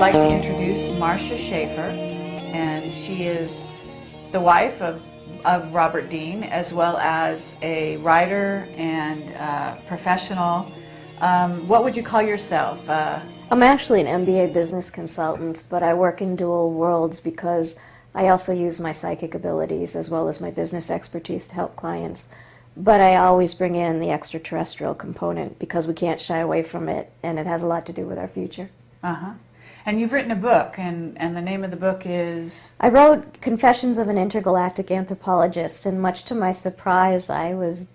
like to introduce Marcia Schafer, and she is the wife of Robert Dean, as well as a writer and professional. What would you call yourself? I'm actually an MBA business consultant, but I work in dual worlds because I also use my psychic abilities as well as my business expertise to help clients. But I always bring in the extraterrestrial component because we can't shy away from it, and it has a lot to do with our future. Uh-huh. And you've written a book, and the name of the book is? I wrote Confessions of an Intergalactic Anthropologist, and much to my surprise, I was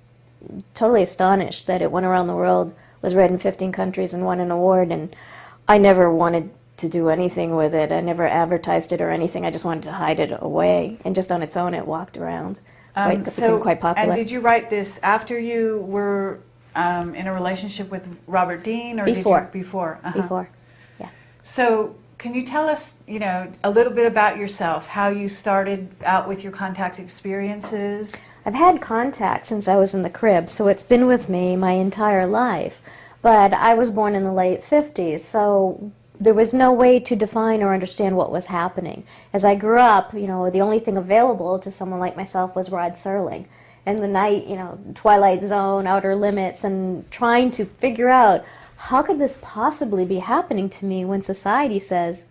totally astonished that it went around the world, was read in 15 countries, and won an award, and I never wanted to do anything with it. I never advertised it or anything. I just wanted to hide it away, and just on its own it walked around. It became quite popular. And did you write this after you were in a relationship with Robert Dean, or before? Did you, before. Before, yeah. So can you tell us, a little bit about yourself, how you started out with your contact experiences? I've had contact since I was in the crib, so it's been with me my entire life. But I was born in the late 50s, so there was no way to define or understand what was happening. As I grew up, the only thing available to someone like myself was Rod Serling. And the night, Twilight Zone, Outer Limits, and trying to figure out how could this possibly be happening to me when society says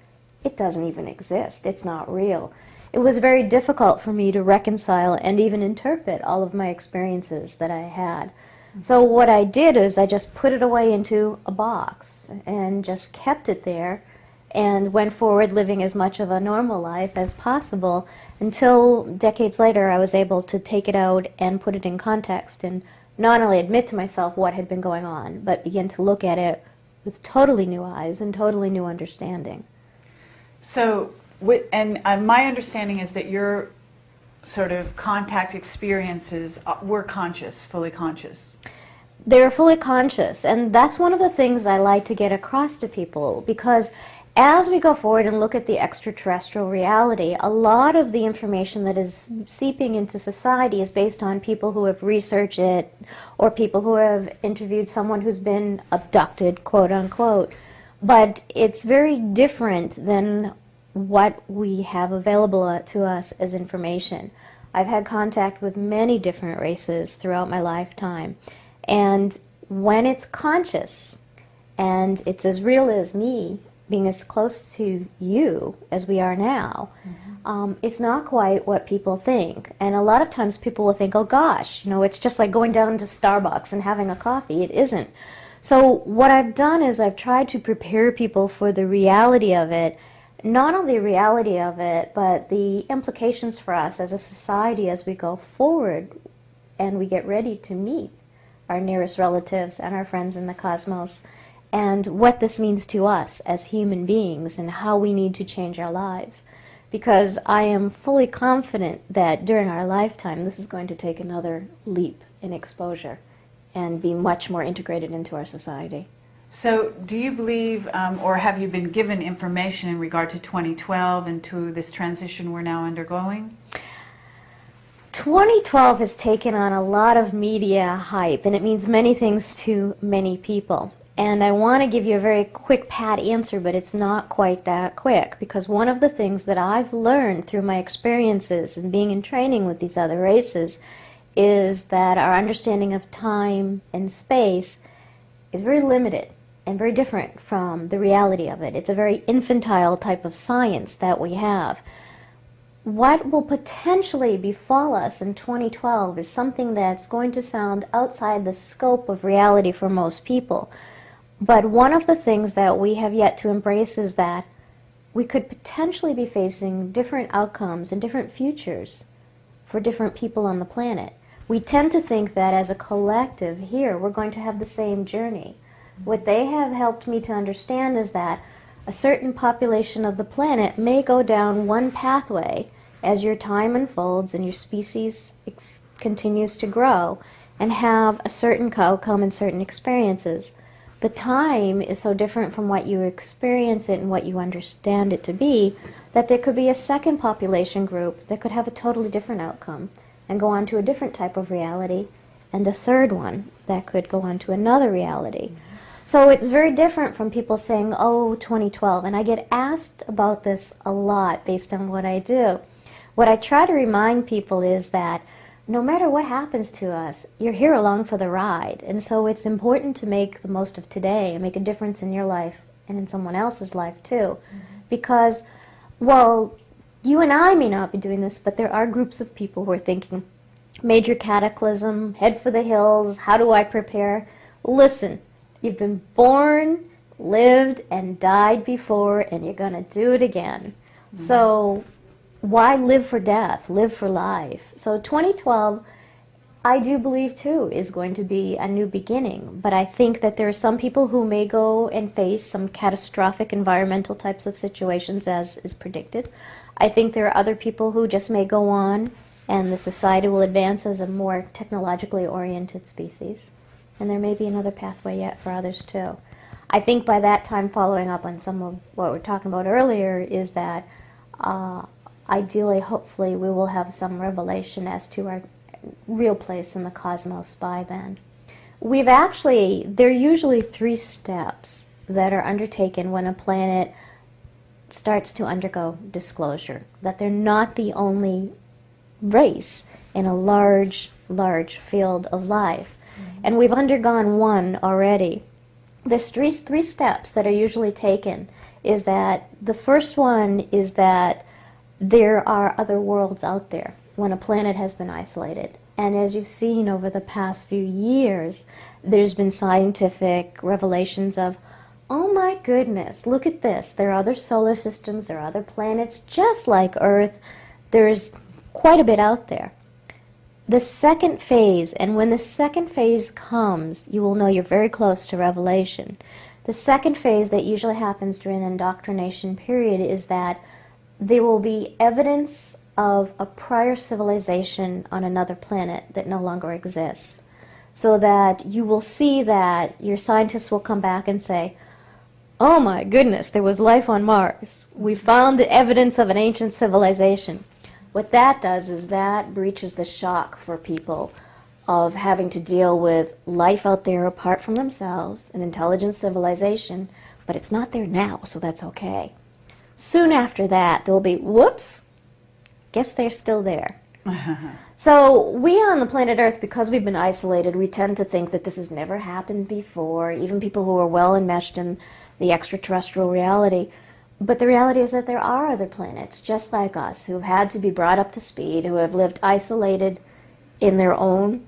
it doesn't even exist, it's not real. It was very difficult for me to reconcile and even interpret all of my experiences that I had. So what I did is I just put it away into a box and just kept it there and went forward living as much of a normal life as possible until decades later I was able to take it out and put it in context and not only admit to myself what had been going on, but begin to look at it with totally new eyes and totally new understanding. So, my understanding is that your sort of contact experiences were conscious, fully conscious. They're fully conscious, and that's one of the things I like to get across to people, because as we go forward and look at the extraterrestrial reality, a lot of the information that is seeping into society is based on people who have researched it or people who have interviewed someone who's been abducted, quote unquote. But it's very different than what we have available to us as information. I've had contact with many different races throughout my lifetime, and when it's conscious and it's as real as me, being as close to you as we are now, it's not quite what people think. And a lot of times people will think, oh gosh, it's just like going down to Starbucks and having a coffee. It isn't. So what I've done is I've tried to prepare people for the reality of it, not only the reality of it, but the implications for us as a society as we go forward and we get ready to meet our nearest relatives and our friends in the cosmos, and what this means to us as human beings and how we need to change our lives. Because I am fully confident that during our lifetime this is going to take another leap in exposure and be much more integrated into our society. So do you believe, or have you been given information in regard to 2012 and to this transition we're now undergoing? 2012 has taken on a lot of media hype, and it means many things to many people. And I want to give you a very quick pat answer, but it's not quite that quick, because one of the things that I've learned through my experiences and being in training with these other races is that our understanding of time and space is very limited and very different from the reality of it. It's a very infantile type of science that we have. What will potentially befall us in 2012 is something that's going to sound outside the scope of reality for most people. But one of the things that we have yet to embrace is that we could potentially be facing different outcomes and different futures for different people on the planet. We tend to think that as a collective here, we're going to have the same journey. What they have helped me to understand is that a certain population of the planet may go down one pathway as your time unfolds and your species continues to grow and have a certain outcome and certain experiences. But time is so different from what you experience it and what you understand it to be that there could be a second population group that could have a totally different outcome and go on to a different type of reality, and a third one that could go on to another reality. So it's very different from people saying, oh, 2012. And I get asked about this a lot based on what I do. What I try to remind people is that no matter what happens to us, you're here along for the ride. And so it's important to make the most of today and make a difference in your life and in someone else's life too. Because, well, you and I may not be doing this, but there are groups of people who are thinking, major cataclysm, head for the hills, how do I prepare? Listen, you've been born, lived, and died before, and you're going to do it again. So why live for death? Live for life. So 2012, I do believe too, is going to be a new beginning. But I think that there are some people who may go and face some catastrophic environmental types of situations as is predicted. I think there are other people who just may go on and the society will advance as a more technologically oriented species. And there may be another pathway yet for others too. I think by that time, following up on some of what we were talking about earlier, is that ideally, hopefully, we will have some revelation as to our real place in the cosmos by then. There are usually 3 steps that are undertaken when a planet starts to undergo disclosure, that they're not the only race in a large, large field of life. And we've undergone one already. There's three steps that are usually taken. Is that the first one is that there are other worlds out there when a planet has been isolated. And as you've seen over the past few years, there's been scientific revelations of, oh my goodness, look at this. There are other solar systems, there are other planets just like Earth. There's quite a bit out there. The second phase, and when the second phase comes, you will know you're very close to revelation. The second phase that usually happens during an indoctrination period is that there will be evidence of a prior civilization on another planet that no longer exists. So that you will see that your scientists will come back and say, oh my goodness, there was life on Mars. We found the evidence of an ancient civilization. What that does is that breaches the shock for people of having to deal with life out there apart from themselves, an intelligent civilization, but it's not there now, so that's okay. Soon after that, there will be, whoops, guess they're still there. So we on the planet Earth, because we've been isolated, we tend to think that this has never happened before, even people who are well enmeshed in the extraterrestrial reality. But the reality is that there are other planets, just like us, who have had to be brought up to speed, who have lived isolated in their own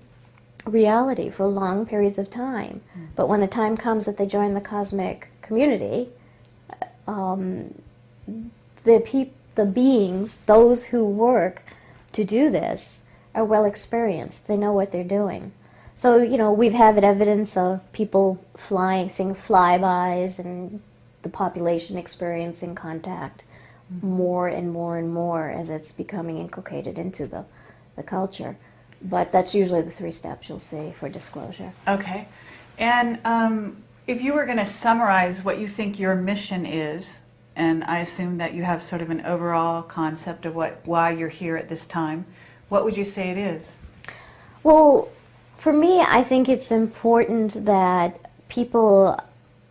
reality for long periods of time. But when the time comes that they join the cosmic community, the beings, those who work to do this, are well experienced. They know what they're doing. So, we've had evidence of people seeing flybys, and the population experiencing contact more and more and more as it's becoming inculcated into the culture. But that's usually the 3 steps you'll see for disclosure. Okay. And if you were going to summarize what you think your mission is, and I assume that you have sort of an overall concept of why you're here at this time, what would you say it is? Well, for me, I think it's important that people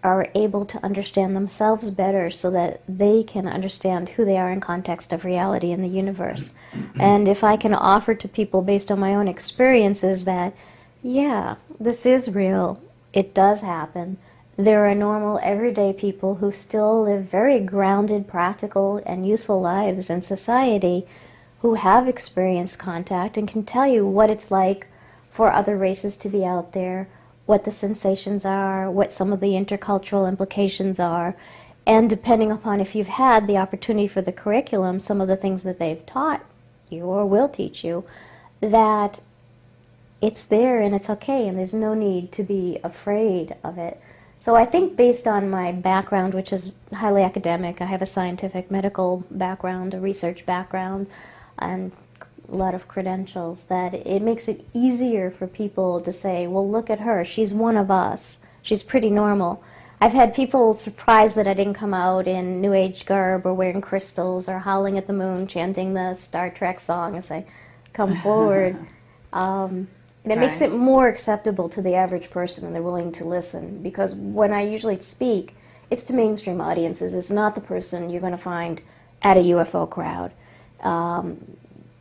are able to understand themselves better so that they can understand who they are in context of reality in the universe. And if I can offer to people based on my own experiences that, yeah, this is real, it does happen. There are normal, everyday people who still live very grounded, practical, and useful lives in society who have experienced contact and can tell you what it's like for other races to be out there, what the sensations are, what some of the intercultural implications are, and depending upon if you've had the opportunity for the curriculum, some of the things that they've taught you or will teach you, that it's there and it's okay and there's no need to be afraid of it. So I think based on my background, which is highly academic, I have a scientific medical background, a research background, and a lot of credentials, that it makes it easier for people to say, well, look at her, she's one of us, she's pretty normal. I've had people surprised that I didn't come out in New Age garb or wearing crystals or howling at the moon, chanting the Star Trek song and say, come forward. And it makes it more acceptable to the average person, and they're willing to listen. Because when I usually speak, it's to mainstream audiences. It's not the person you're going to find at a UFO crowd.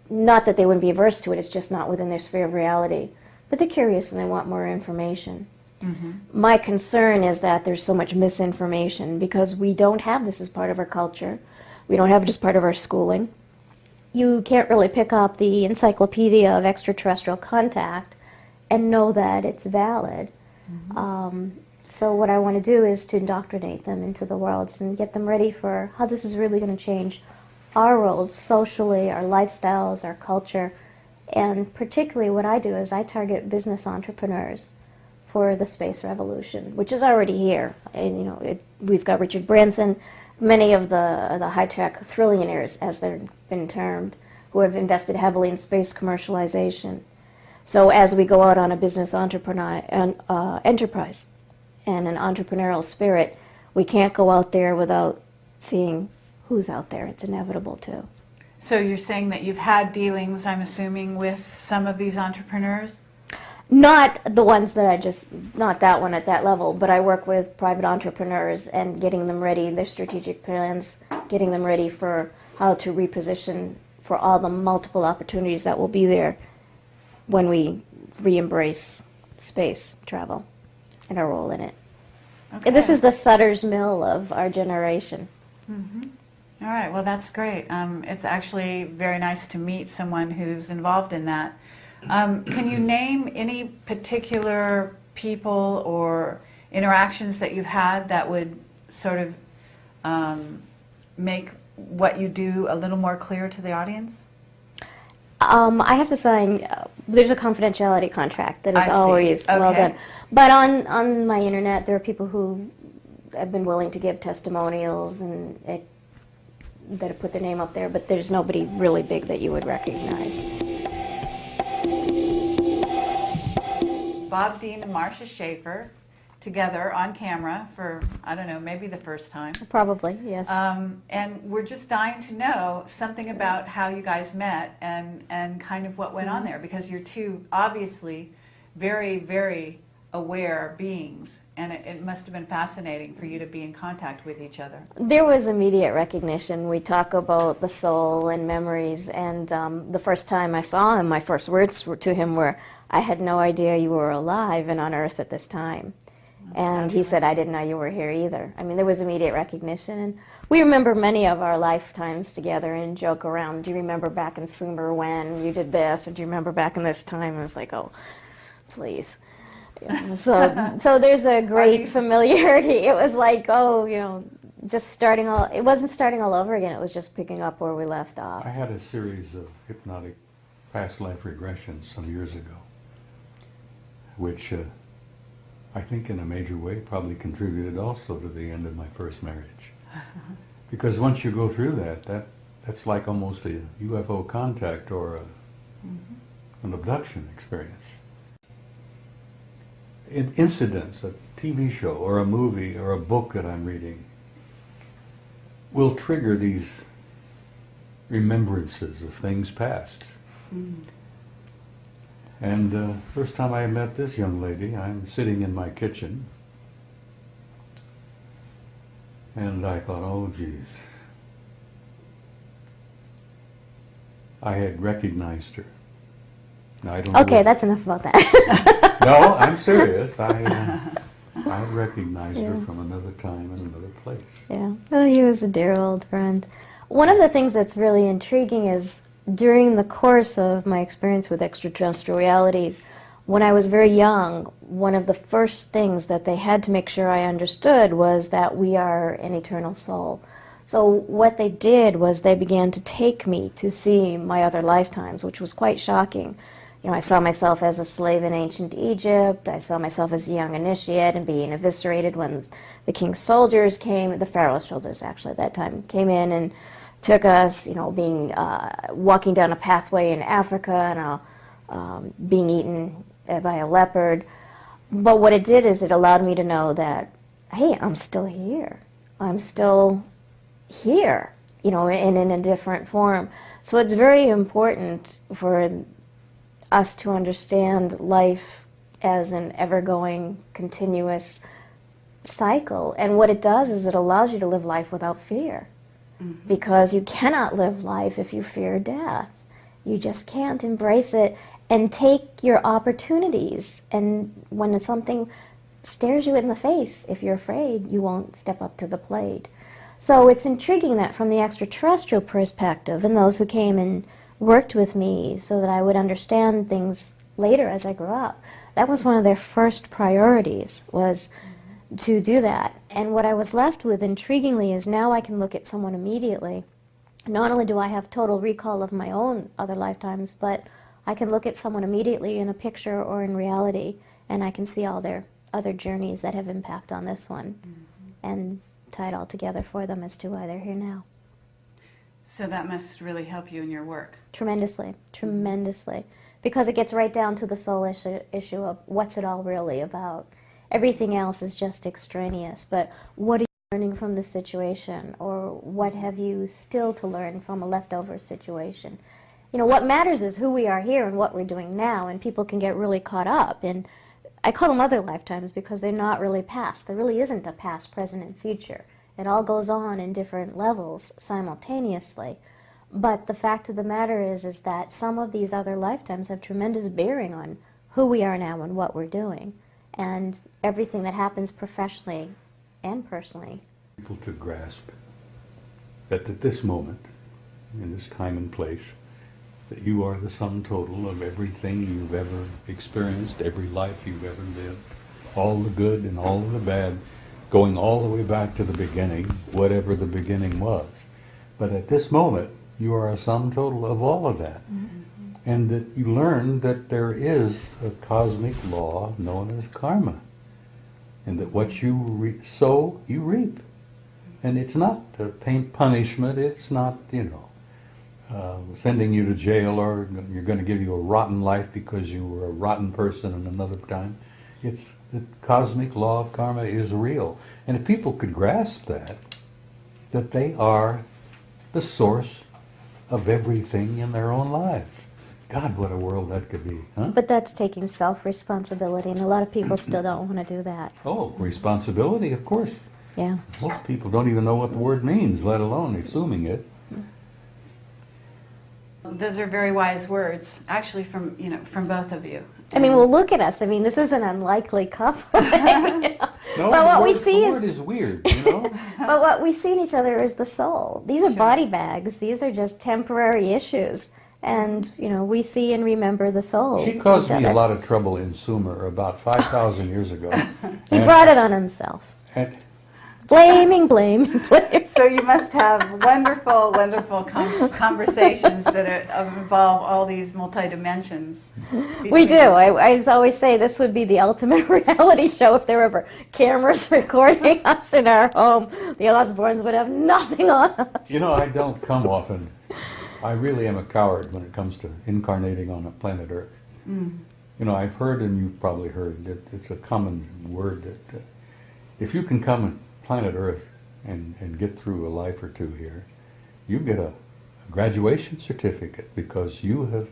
Not that they wouldn't be averse to it, it's just not within their sphere of reality. But they're curious and they want more information. Mm-hmm. My concern is that there's so much misinformation because we don't have this as part of our culture. We don't have it as part of our schooling. You can't really pick up the encyclopedia of extraterrestrial contact and know that it's valid. Mm-hmm. So what I want to do is to indoctrinate them into the worlds and get them ready for how this is really going to change our world socially, our lifestyles, our culture. And particularly what I do is I target business entrepreneurs for the space revolution, which is already here. And we've got Richard Branson, many of the high-tech thrillionaires, as they've been termed, who have invested heavily in space commercialization. So as we go out on a business enterprise and an entrepreneurial spirit, we can't go out there without seeing who's out there. It's inevitable too. So you're saying that you've had dealings, I'm assuming, with some of these entrepreneurs? Not the ones that not that one at that level, but I work with private entrepreneurs and getting them ready, their strategic plans, getting them ready for how to reposition for all the multiple opportunities that will be there when we re-embrace space travel and our role in it. Okay. And this is the Sutter's Mill of our generation. Mm-hmm. All right, well, that's great. It's actually very nice to meet someone who's involved in that. Can you name any particular people or interactions that you've had that would sort of make what you do a little more clear to the audience? I have to sign, there's a confidentiality contract that is always well Okay. done. But on my internet, there are people who have been willing to give testimonials and that have put their name up there, but there's nobody really big that you would recognize. Bob Dean and Marcia Schafer together on camera for, I don't know, maybe the first time. Probably, yes. And we're just dying to know something about how you guys met and kind of what went on there, because you're two obviously very, very aware beings, and it must have been fascinating for you to be in contact with each other. There was immediate recognition. We talk about the soul and memories, and the first time I saw him, my first words to him were, "I had no idea you were alive and on Earth at this time." And he said, "I didn't know you were here either." I mean, there was immediate recognition. And we remember many of our lifetimes together and joke around. Do you remember back in Sumer when you did this? Or do you remember back in this time? And I was like, oh, please. Yeah, so there's a great familiarity. It was like, just starting all, it wasn't starting all over again. It was just picking up where we left off. I had a series of hypnotic past life regressions some years ago, which I think in a major way probably contributed also to the end of my first marriage. Because once you go through that's like almost a UFO contact or an abduction experience. Incidents, a TV show or a movie or a book that I'm reading will trigger these remembrances of things past. And first time I met this young lady, I'm sitting in my kitchen, and I thought, oh geez. I had recognized her. Now, I don't know Okay, that's enough about that. No, I'm serious. I recognized her from another time and another place. Yeah, well, he was a dear old friend. One of the things that's really intriguing is during the course of my experience with extraterrestrial reality, when I was very young, one of the first things that they had to make sure I understood was that we are an eternal soul. So what they did was they began to take me to see my other lifetimes, which was quite shocking. I saw myself as a slave in ancient Egypt. I saw myself as a young initiate and being eviscerated when the king's soldiers came, the pharaoh's soldiers actually at that time, came in and took us, being walking down a pathway in Africa and being eaten by a leopard. But what it did is it allowed me to know that, hey, I'm still here. I'm still here, and in a different form. So it's very important for us to understand life as an ever-going, continuous cycle. And what it does is it allows you to live life without fear. Mm-hmm. Because you cannot live life if you fear death. You just can't embrace it and take your opportunities. And when something stares you in the face, if you're afraid, you won't step up to the plate. So it's intriguing that from the extraterrestrial perspective, and those who came and worked with me so that I would understand things later as I grew up, that was one of their first priorities, was to do that. And what I was left with, intriguingly, is now I can look at someone immediately. Not only do I have total recall of my own other lifetimes, but I can look at someone immediately in a picture or in reality, and I can see all their other journeys that have impact on this one, and tie it all together for them as to why they're here now. So that must really help you in your work. Tremendously, tremendously. Because it gets right down to the soul issue of what's it all really about. Everything else is just extraneous, but what are you learning from the situation, or what have you still to learn from a leftover situation? You know, what matters is who we are here and what we're doing now, and people can get really caught up in, I call them other lifetimes because they're not really past. There really isn't a past, present, and future. It all goes on in different levels simultaneously. But the fact of the matter is that some of these other lifetimes have tremendous bearing on who we are now and what we're doing, and everything that happens professionally and personally. People to grasp that at this moment, in this time and place, that you are the sum total of everything you've ever experienced, every life you've ever lived, all the good and all the bad, going all the way back to the beginning, whatever the beginning was. But at this moment, you are a sum total of all of that. Mm-hmm. And that you learn that there is a cosmic law known as karma. And that what you sow, you reap. And it's not punishment, it's not, sending you to jail, or you're going to give you a rotten life because you were a rotten person in another time. It's the cosmic law of karma is real. And if people could grasp that they are the source of everything in their own lives. God, what a world that could be, huh? But that's taking self-responsibility, and a lot of people still don't want to do that. Oh, responsibility, of course. Yeah. Most people don't even know what the word means, let alone assuming it. Those are very wise words, actually, from both of you. I mean, well, look at us. I mean, this is an unlikely couple. No, but what the we see word is weird, But what we see in each other is the soul. These are body bags. These are just temporary issues. And, we see and remember the soul. She caused me a lot of trouble in Sumer about 5,000 years ago. He brought it on himself. Blaming. So you must have wonderful, wonderful conversations that involve all these multi-dimensions. We do. I always say this would be the ultimate reality show if there were ever cameras recording us in our home. The Osbournes would have nothing on us. I don't come often. I really am a coward when it comes to incarnating on a planet Earth. Mm. I've heard, and you've probably heard, that it's a common word that if you can come on planet Earth and get through a life or two here, you get a graduation certificate because you have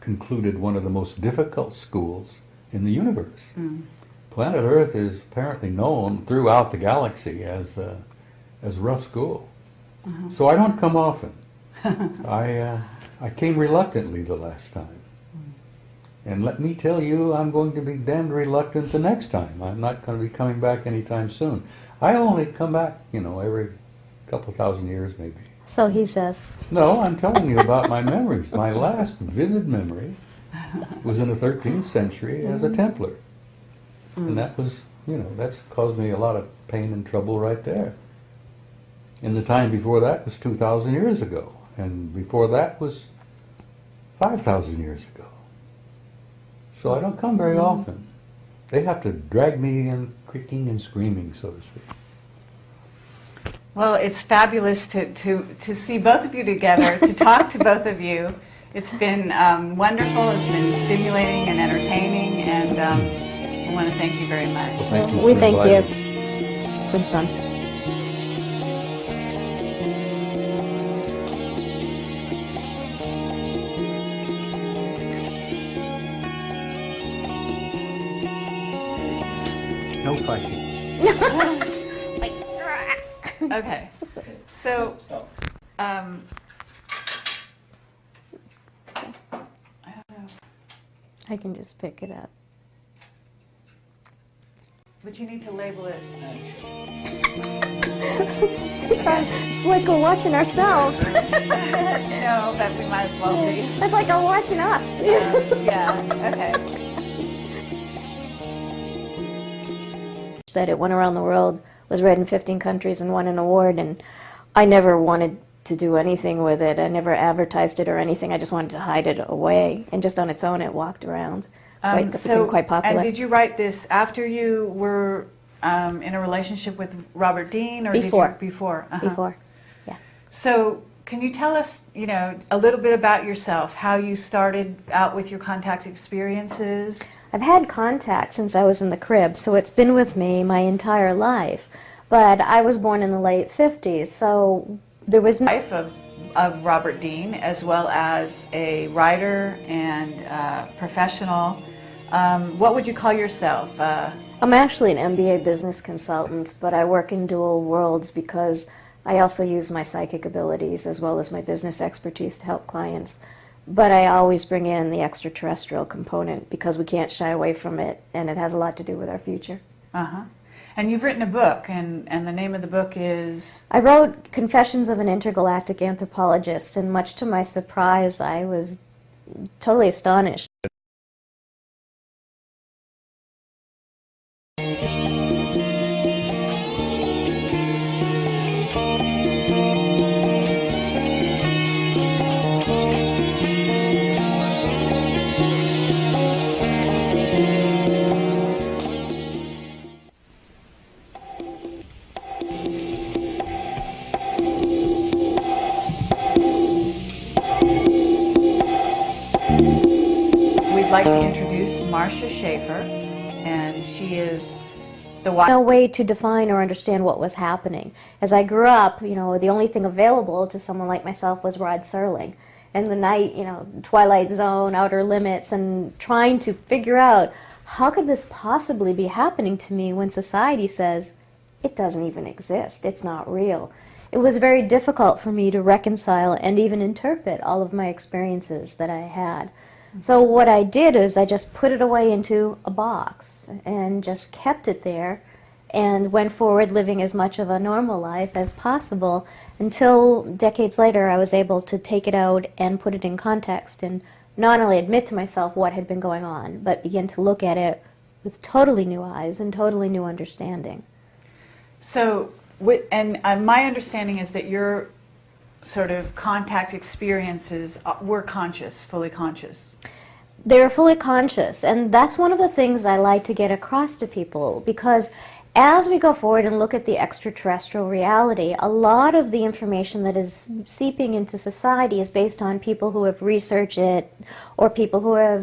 concluded one of the most difficult schools in the universe. Mm. Planet Earth is apparently known throughout the galaxy as rough school. Uh-huh. So I don't come often. I came reluctantly the last time. And let me tell you, I'm going to be damned reluctant the next time. I'm not going to be coming back anytime soon. I only come back, every couple thousand years maybe. So he says. No, I'm telling you about my memories. My last vivid memory was in the 13th century as a Templar. And that was, that's caused me a lot of pain and trouble right there. And the time before that was 2,000 years ago. And before that was 5,000 years ago. So I don't come very often. They have to drag me in kicking and screaming, so to speak. Well, it's fabulous to see both of you together, to talk to both of you. It's been wonderful, it's been stimulating and entertaining, and I want to thank you very much. Well, thank you. We thank you. It's been fun. fighting. Okay. So, I don't know. I can just pick it up. But you need to label it. It's like we're watching ourselves. No, but we might as well be. It's like they're watching us. Yeah, okay. That it went around the world, was read in 15 countries and won an award, and I never wanted to do anything with it. I never advertised it or anything. I just wanted to hide it away, and just on its own it walked around. It became quite popular. And did you write this after you were in a relationship with Robert Dean, or Before. Did you before? Before, yeah. So can you tell us, a little bit about yourself, how you started out with your contact experiences? I've had contact since I was in the crib, so it's been with me my entire life. But I was born in the late 50s, so there was no... Wife of Robert Dean, as well as a writer and professional. What would you call yourself? I'm actually an MBA business consultant, but I work in dual worlds because I also use my psychic abilities as well as my business expertise to help clients. But I always bring in the extraterrestrial component because we can't shy away from it, and it has a lot to do with our future. Uh-huh. And you've written a book, and the name of the book is? I wrote Confessions of an Intergalactic Anthropologist, and much to my surprise, I was totally astonished. We'd like to introduce Marcia Schafer, and she is the wife. No way to define or understand what was happening. As I grew up, the only thing available to someone like myself was Rod Serling. And the night, Twilight Zone, Outer Limits, and trying to figure out how could this possibly be happening to me when society says it doesn't even exist, it's not real. It was very difficult for me to reconcile and even interpret all of my experiences that I had. So what I did is I just put it away into a box and just kept it there and went forward living as much of a normal life as possible until decades later I was able to take it out and put it in context and not only admit to myself what had been going on, but begin to look at it with totally new eyes and totally new understanding. So, and my understanding is that your sort of contact experiences were conscious, fully conscious. They're fully conscious, and that's one of the things I like to get across to people, because as we go forward and look at the extraterrestrial reality, a lot of the information that is seeping into society is based on people who have researched it or people who have